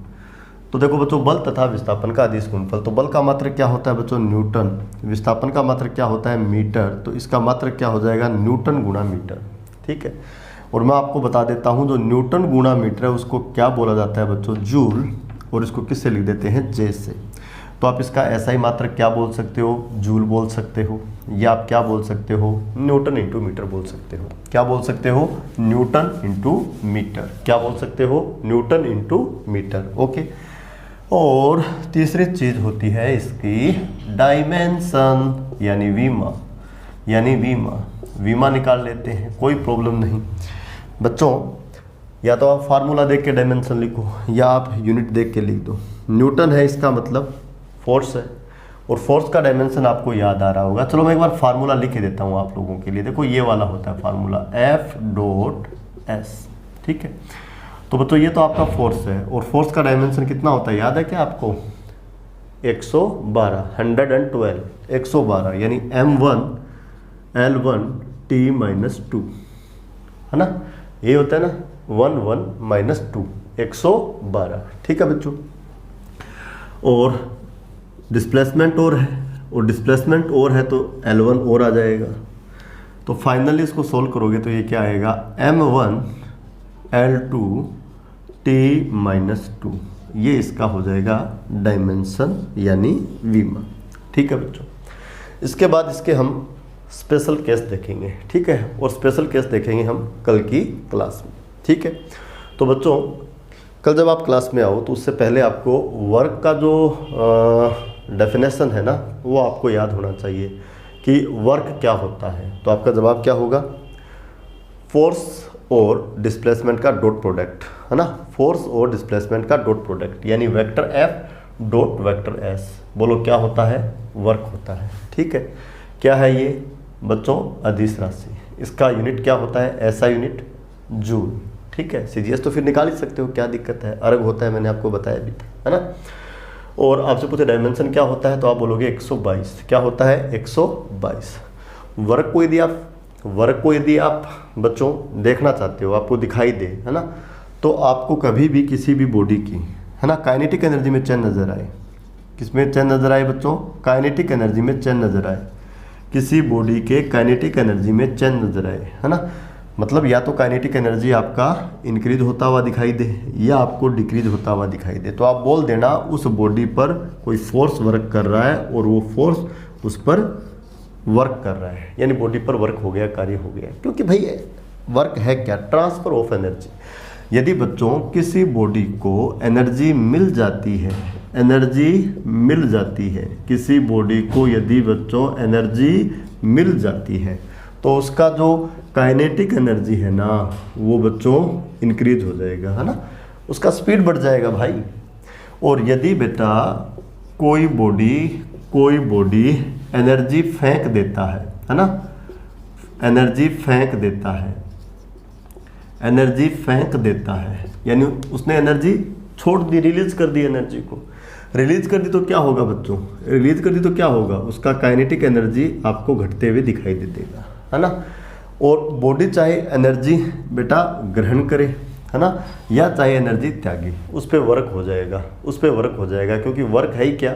तो देखो बच्चों, बल तथा विस्थापन का अदिश गुणनफल, तो बल का मात्रक क्या होता है बच्चों, न्यूटन, विस्थापन का मात्रक क्या होता है मीटर, तो इसका मात्रक क्या हो जाएगा, न्यूटन गुणा मीटर, ठीक है। और मैं आपको बता देता हूँ, जो न्यूटन गुणा मीटर है उसको क्या बोला जाता है बच्चों, जूल, और इसको किससे लिख देते हैं, जे से। तो आप इसका एसआई मात्रक क्या बोल सकते हो, जूल बोल सकते हो, या आप क्या बोल सकते हो, न्यूटन इंटू मीटर बोल सकते हो। क्या बोल सकते हो, न्यूटन इंटू मीटर। क्या बोल सकते हो, न्यूटन इंटू मीटर। ओके, और तीसरी चीज होती है इसकी डायमेंशन, यानी वीमा, यानी वीमा निकाल लेते हैं, कोई प्रॉब्लम नहीं बच्चों। या तो आप फार्मूला देख के डायमेंशन लिखो, या आप यूनिट देख के लिख दो। न्यूटन है इसका मतलब फोर्स है, और फोर्स का डायमेंशन आपको याद आ रहा होगा। चलो मैं एक बार फार्मूला लिख देता हूँ आप लोगों के लिए। देखो ये वाला होता है फार्मूला, F.S, ठीक है। तो बच्चों ये तो आपका फोर्स है, और फोर्स का डायमेंशन कितना होता है, याद है क्या आपको, 112, 112, यानी M1 L1 T-2, है ना। ये होता है ना 1 -2, 112, ठीक है बच्चों। और डिस्प्लेसमेंट और है, और डिस्प्लेसमेंट और है तो L1 और आ जाएगा। तो फाइनली इसको सोल्व करोगे तो ये क्या आएगा, M1 L2 T-2, ये इसका हो जाएगा डायमेंशन यानी वीमा, ठीक है बच्चों। इसके बाद इसके हम स्पेशल केस देखेंगे, ठीक है, और स्पेशल केस देखेंगे हम कल की क्लास में, ठीक है। तो बच्चों कल जब आप क्लास में आओ तो उससे पहले आपको वर्क का जो डेफिनेशन है ना वो आपको याद होना चाहिए कि वर्क क्या होता है। तो आपका जवाब क्या होगा, फोर्स और डिस्प्लेसमेंट का डॉट प्रोडक्ट, है ना, फोर्स और डिस्प्लेसमेंट का डॉट प्रोडक्ट, यानी vector F dot vector S. बोलो क्या होता है, वर्क होता है। ठीक है, क्या है ये बच्चों, अदिश राशि। इसका यूनिट क्या होता है, ऐसा यूनिट जूल। ठीक है, सीजीएस तो फिर निकाल ही सकते हो, क्या दिक्कत है, अर्ग होता है, मैंने आपको बताया भी था, है ना। और आपसे पूछे डायमेंशन क्या होता है, तो आप बोलोगे 122। क्या होता है, 122। वर्क को यदि आप बच्चों देखना चाहते हो, आपको दिखाई दे, है ना, तो आपको कभी भी किसी भी बॉडी की, है ना, काइनेटिक एनर्जी में चेंज नजर आए। किसमें चेंज नजर आए बच्चों, काइनेटिक एनर्जी में चेंज नजर आए। किसी बॉडी के काइनेटिक एनर्जी में चेंज नजर आए, है ना, मतलब या तो काइनेटिक एनर्जी आपका इंक्रीज होता हुआ दिखाई दे या आपको डिक्रीज होता हुआ दिखाई दे, तो आप बोल देना उस बॉडी पर कोई फोर्स वर्क कर रहा है और वो फोर्स उस पर वर्क कर रहा है, यानी बॉडी पर वर्क हो गया, कार्य हो गया। क्योंकि भाई वर्क है क्या, ट्रांसफर ऑफ एनर्जी। यदि बच्चों किसी बॉडी को एनर्जी मिल जाती है, एनर्जी मिल जाती है, किसी बॉडी को यदि बच्चों एनर्जी मिल जाती है, तो उसका जो काइनेटिक एनर्जी है ना वो बच्चों इंक्रीज हो जाएगा, है ना, उसका स्पीड बढ़ जाएगा भाई। और यदि बेटा कोई बॉडी एनर्जी फेंक देता है ना, एनर्जी फेंक देता है, यानी उसने एनर्जी छोड़ दी, रिलीज कर दी, एनर्जी को रिलीज कर दी, तो क्या होगा बच्चों, रिलीज कर दी तो क्या होगा, उसका काइनेटिक एनर्जी आपको घटते हुए दिखाई दे देगा, है ना। और बॉडी चाहे एनर्जी बेटा ग्रहण करे, है ना, या चाहे एनर्जी त्यागे, उस पर वर्क हो जाएगा, क्योंकि वर्क है ही क्या,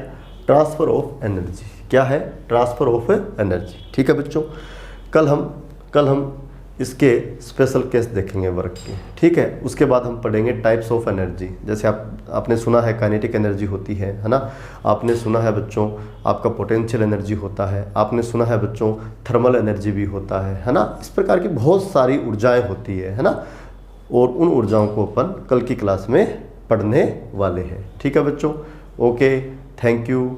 ट्रांसफर ऑफ एनर्जी। क्या है, ट्रांसफर ऑफ एनर्जी। ठीक है बच्चों, कल हम इसके स्पेशल केस देखेंगे वर्क के। ठीक है, उसके बाद हम पढ़ेंगे टाइप्स ऑफ एनर्जी। जैसे आपने सुना है काइनेटिक एनर्जी होती है ना, आपने सुना है बच्चों आपका पोटेंशियल एनर्जी होता है, आपने सुना है बच्चों थर्मल एनर्जी भी होता है ना। इस प्रकार की बहुत सारी ऊर्जाएं होती है ना, और उन ऊर्जाओं को अपन कल की क्लास में पढ़ने वाले हैं। ठीक है बच्चों, ओके, थैंक यू।